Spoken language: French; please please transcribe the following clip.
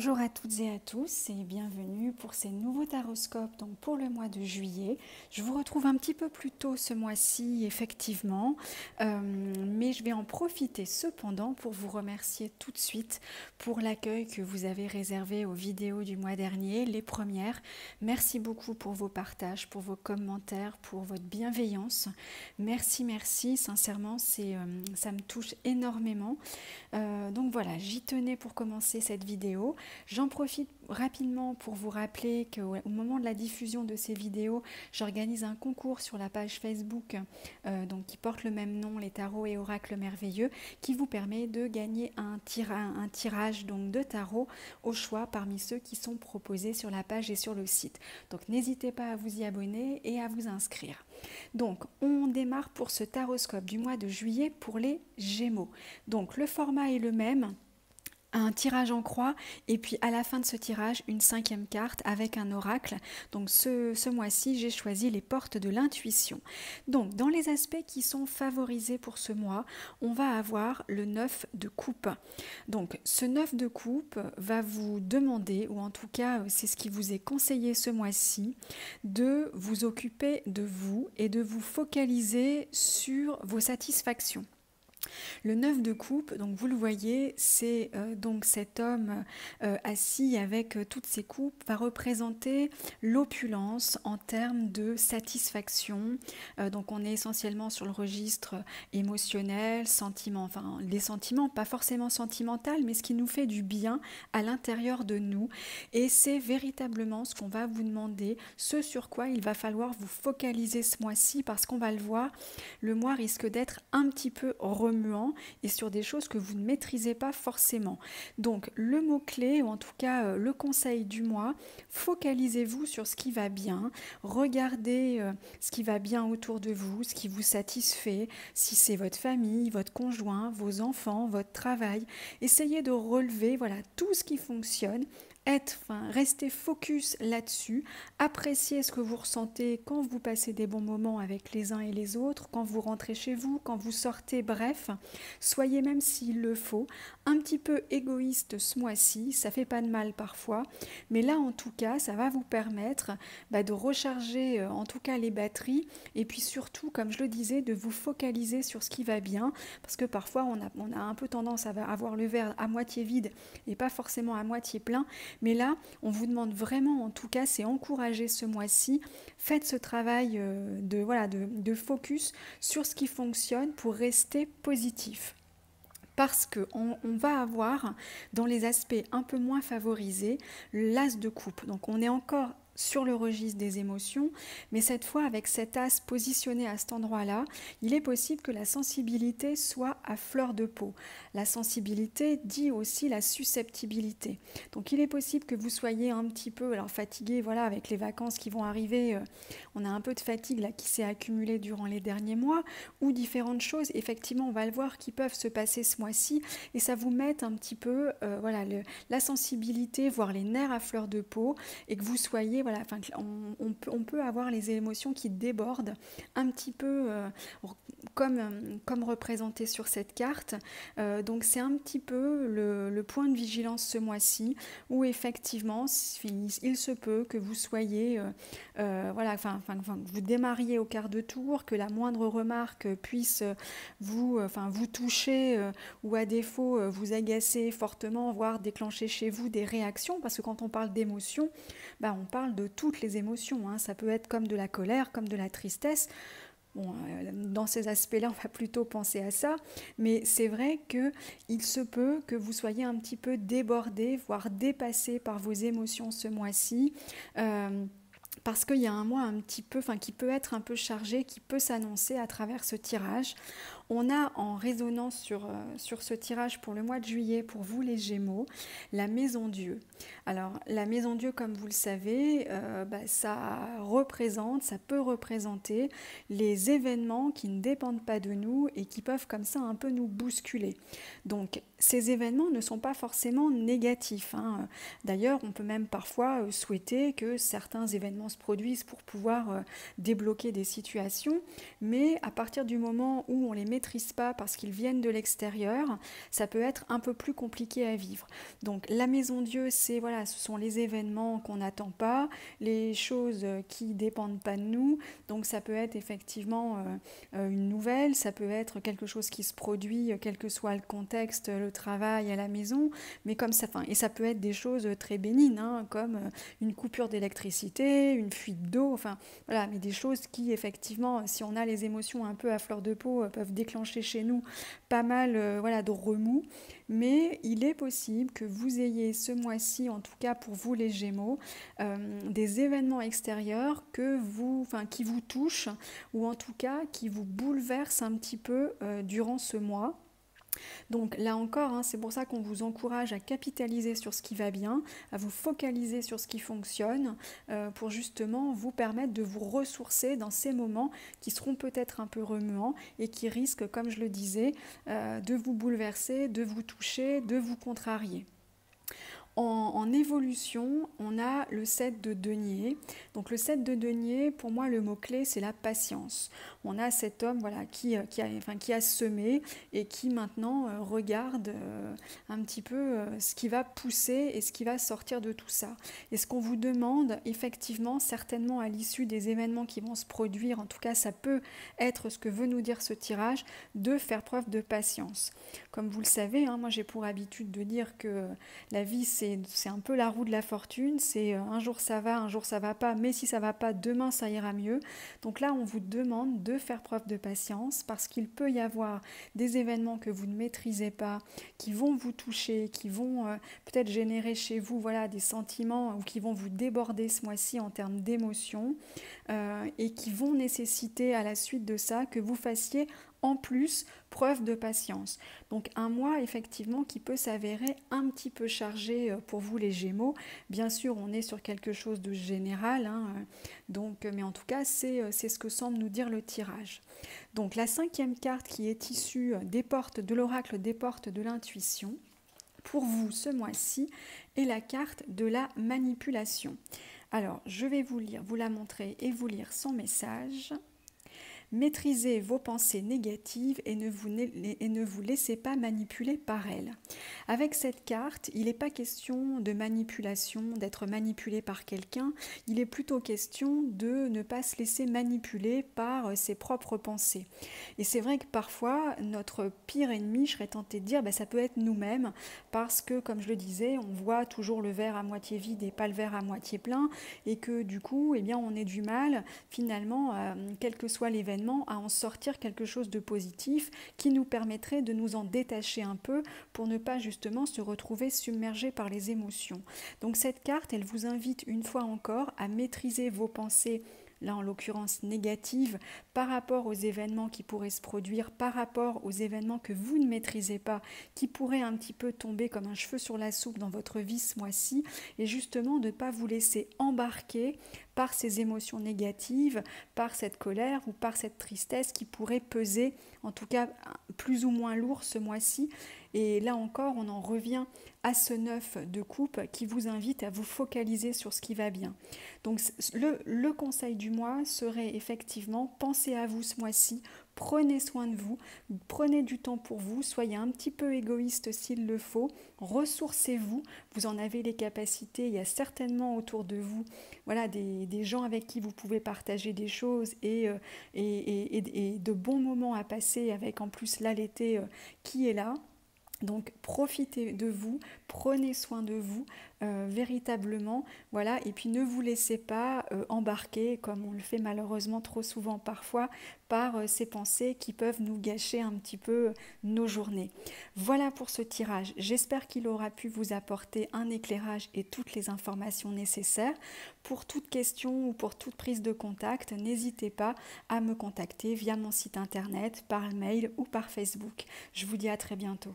Bonjour à toutes et à tous et bienvenue pour ces nouveaux taroscopes donc pour le mois de juillet. Je vous retrouve un petit peu plus tôt ce mois-ci effectivement, mais je vais en profiter cependant pour vous remercier tout de suite pour l'accueil que vous avez réservé aux vidéos du mois dernier, les premières. Merci beaucoup pour vos partages, pour vos commentaires, pour votre bienveillance. Merci, sincèrement, ça me touche énormément. Donc voilà, j'y tenais pour commencer cette vidéo. J'en profite rapidement pour vous rappeler qu'au moment de la diffusion de ces vidéos, j'organise un concours sur la page Facebook donc qui porte le même nom, les tarots et oracles merveilleux, qui vous permet de gagner un tirage donc de tarot au choix parmi ceux qui sont proposés sur la page et sur le site. Donc n'hésitez pas à vous y abonner et à vous inscrire. Donc on démarre pour ce taroscope du mois de juillet pour les Gémeaux. Donc le format est le même, un tirage en croix et puis à la fin de ce tirage une 5e carte avec un oracle. Donc ce mois-ci j'ai choisi les portes de l'intuition. Donc dans les aspects qui sont favorisés pour ce mois, on va avoir le 9 de coupe. Donc ce 9 de coupe va vous demander, ou en tout cas c'est ce qui vous est conseillé ce mois-ci, de vous occuper de vous et de vous focaliser sur vos satisfactions. Le 9 de coupe, donc vous le voyez, c'est donc cet homme assis avec toutes ses coupes, va représenter l'opulence en termes de satisfaction. Donc on est essentiellement sur le registre émotionnel, sentiment, enfin les sentiments, pas forcément sentimental, mais ce qui nous fait du bien à l'intérieur de nous. Et c'est véritablement ce qu'on va vous demander, ce sur quoi il va falloir vous focaliser ce mois-ci, parce qu'on va le voir, le mois risque d'être un petit peu remuant et sur des choses que vous ne maîtrisez pas forcément. Donc le mot-clé, ou en tout cas le conseil du mois, focalisez-vous sur ce qui va bien, regardez ce qui va bien autour de vous, ce qui vous satisfait, si c'est votre famille, votre conjoint, vos enfants, votre travail. Essayez de relever voilà, tout ce qui fonctionne. Restez focus là-dessus, appréciez ce que vous ressentez quand vous passez des bons moments avec les uns et les autres, quand vous rentrez chez vous, quand vous sortez, bref, soyez même s'il le faut, un petit peu égoïste ce mois-ci, ça fait pas de mal parfois, mais là en tout cas, ça va vous permettre de recharger en tout cas les batteries et puis surtout, comme je le disais, de vous focaliser sur ce qui va bien, parce que parfois on a un peu tendance à avoir le verre à moitié vide et pas forcément à moitié plein. Mais là, on vous demande vraiment, en tout cas, c'est encouragé ce mois-ci. Faites ce travail de focus sur ce qui fonctionne pour rester positif. Parce qu'on va avoir, dans les aspects un peu moins favorisés, l'as de coupe. Donc on est encore sur le registre des émotions, mais cette fois avec cet as positionné à cet endroit-là, il est possible que la sensibilité soit à fleur de peau. La sensibilité dit aussi la susceptibilité. Donc il est possible que vous soyez un petit peu fatigué, voilà, avec les vacances qui vont arriver, on a un peu de fatigue là qui s'est accumulée durant les derniers mois, ou différentes choses, effectivement on va le voir, qui peuvent se passer ce mois-ci, et ça vous met un petit peu la sensibilité, voire les nerfs à fleur de peau, et que vous soyez on peut avoir les émotions qui débordent un petit peu comme représenté sur cette carte. Donc c'est un petit peu le point de vigilance ce mois-ci, où effectivement il se peut que vous soyez vous démarriez au quart de tour, que la moindre remarque puisse vous toucher ou à défaut vous agacer fortement, voire déclencher chez vous des réactions, parce que quand on parle d'émotions, on parle de toutes les émotions, hein. Ça peut être comme de la colère, comme de la tristesse. Bon, dans ces aspects-là, on va plutôt penser à ça, mais c'est vrai qu'il se peut que vous soyez un petit peu débordé, voire dépassé par vos émotions ce mois-ci. Parce qu'il y a un mois un petit peu, qui peut être un peu chargé, qui peut s'annoncer à travers ce tirage. On a en résonance sur ce tirage pour le mois de juillet, pour vous les Gémeaux, la Maison Dieu. Alors la Maison Dieu, comme vous le savez, ça peut représenter les événements qui ne dépendent pas de nous et qui peuvent comme ça un peu nous bousculer. Donc ces événements ne sont pas forcément négatifs, hein. D'ailleurs, on peut même parfois souhaiter que certains événements se produisent pour pouvoir débloquer des situations, mais à partir du moment où on les met maîtrise pas parce qu'ils viennent de l'extérieur, ça peut être un peu plus compliqué à vivre. Donc la maison Dieu, c'est voilà, ce sont les événements qu'on n'attend pas, les choses qui dépendent pas de nous. Donc ça peut être effectivement une nouvelle, ça peut être quelque chose qui se produit, quel que soit le contexte, le travail à la maison, mais comme ça, et ça peut être des choses très bénignes, hein, comme une coupure d'électricité, une fuite d'eau, enfin voilà, mais des choses qui effectivement, si on a les émotions un peu à fleur de peau, peuvent déclencher chez nous pas mal voilà, de remous. Mais il est possible que vous ayez ce mois-ci, en tout cas pour vous les Gémeaux, des événements extérieurs qui vous touchent ou en tout cas qui vous bouleversent un petit peu durant ce mois. Donc là encore, hein, c'est pour ça qu'on vous encourage à capitaliser sur ce qui va bien, à vous focaliser sur ce qui fonctionne, pour justement vous permettre de vous ressourcer dans ces moments qui seront peut-être un peu remuants et qui risquent, comme je le disais, de vous bouleverser, de vous toucher, de vous contrarier. En évolution, on a le 7 de denier. Donc le 7 de denier, pour moi, le mot-clé, c'est la patience. On a cet homme voilà, qui a semé et qui maintenant regarde un petit peu ce qui va pousser et ce qui va sortir de tout ça. Et ce qu'on vous demande, effectivement, certainement à l'issue des événements qui vont se produire, en tout cas ça peut être ce que veut nous dire ce tirage, de faire preuve de patience. Comme vous le savez, hein, moi j'ai pour habitude de dire que la vie c'est un peu la roue de la fortune, c'est un jour ça va pas, mais si ça va pas, demain ça ira mieux. Donc là on vous demande de faire preuve de patience parce qu'il peut y avoir des événements que vous ne maîtrisez pas, qui vont vous toucher, qui vont peut-être générer chez vous voilà, des sentiments ou qui vont vous déborder ce mois-ci en termes d'émotions et qui vont nécessiter à la suite de ça que vous fassiez en plus preuve de patience. Donc un mois effectivement qui peut s'avérer un petit peu chargé pour vous les Gémeaux. Bien sûr on est sur quelque chose de général, hein, mais en tout cas c'est ce que semble nous dire le tirage. Donc la 5e carte qui est issue des portes de l'oracle des portes de l'intuition, pour vous ce mois-ci, est la carte de la manipulation. Alors je vais vous la montrer et vous lire son message. Maîtrisez vos pensées négatives et ne vous laissez pas manipuler par elles. Avec cette carte, il n'est pas question de manipulation, d'être manipulé par quelqu'un, il est plutôt question de ne pas se laisser manipuler par ses propres pensées. Et c'est vrai que parfois, notre pire ennemi, je serais tentée de dire, ça peut être nous-mêmes, parce que, comme je le disais, on voit toujours le verre à moitié vide et pas le verre à moitié plein, et que du coup, on ait du mal, finalement, quel que soit l'événement, à en sortir quelque chose de positif qui nous permettrait de nous en détacher un peu pour ne pas justement se retrouver submergé par les émotions. Donc cette carte, elle vous invite une fois encore à maîtriser vos pensées, là en l'occurrence négatives, par rapport aux événements qui pourraient se produire, par rapport aux événements que vous ne maîtrisez pas, qui pourraient un petit peu tomber comme un cheveu sur la soupe dans votre vie ce mois-ci, et justement de ne pas vous laisser embarquer par ces émotions négatives, par cette colère ou par cette tristesse qui pourrait peser, en tout cas plus ou moins lourd ce mois-ci. Et là encore, on en revient à ce 9 de coupe qui vous invite à vous focaliser sur ce qui va bien. Donc le conseil du mois serait effectivement, pensez à vous ce mois-ci, prenez soin de vous, prenez du temps pour vous, soyez un petit peu égoïste s'il le faut, ressourcez-vous, vous en avez les capacités, il y a certainement autour de vous voilà, des gens avec qui vous pouvez partager des choses et de bons moments à passer avec en plus là l'été qui est là. Donc profitez de vous, prenez soin de vous véritablement, voilà, et puis ne vous laissez pas embarquer, comme on le fait malheureusement trop souvent parfois, par ces pensées qui peuvent nous gâcher un petit peu nos journées. Voilà pour ce tirage, j'espère qu'il aura pu vous apporter un éclairage et toutes les informations nécessaires. Pour toute question ou pour toute prise de contact, n'hésitez pas à me contacter via mon site internet, par mail ou par Facebook. Je vous dis à très bientôt.